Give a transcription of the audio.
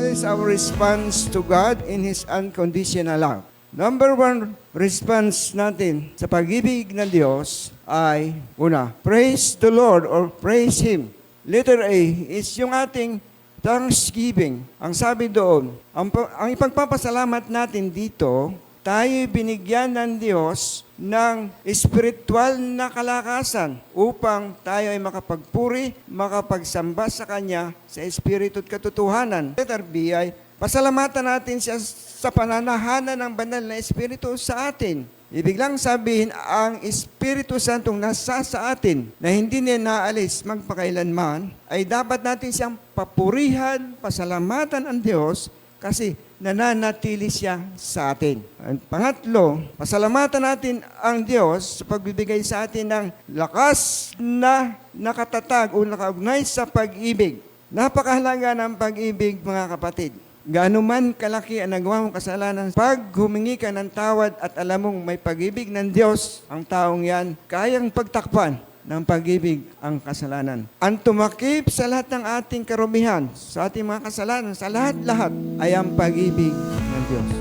is our response to God in His unconditional love? Number one response natin sa pag-ibig ng Diyos ay, una, praise the Lord or praise Him. Letter A is yung ating thanksgiving. Ang sabi doon, ang ipagpapasalamat natin dito, tayo binigyan ng Diyos ng espiritual na kalakasan upang tayo ay makapagpuri, makapagsamba sa Kanya sa espiritu at katotohanan. Letter B ay pasalamatan natin siya sa pananahanan ng banal na espiritu sa atin. Ibig lang sabihin, ang Espiritu Santong nasa sa atin na hindi niya naalis magpakailanman, ay dapat natin siyang papurihan, pasalamatan ang Diyos kasi nananatili siya sa atin. At pangatlo, pasalamatan natin ang Diyos sa pagbibigay sa atin ng lakas na nakatatag o nakaugnay sa pag-ibig. Napakahalaga ng pag-ibig, mga kapatid. Gaano man kalaki ang nagawa mong kasalanan, pag humingi ka ng tawad at alam mong may pag-ibig ng Diyos, ang taong yan, kayang pagtakpan ng pag-ibig ang kasalanan. Ang tumakip sa lahat ng ating karumihan, sa ating mga kasalanan, sa lahat-lahat, ay ang pag-ibig ng Diyos.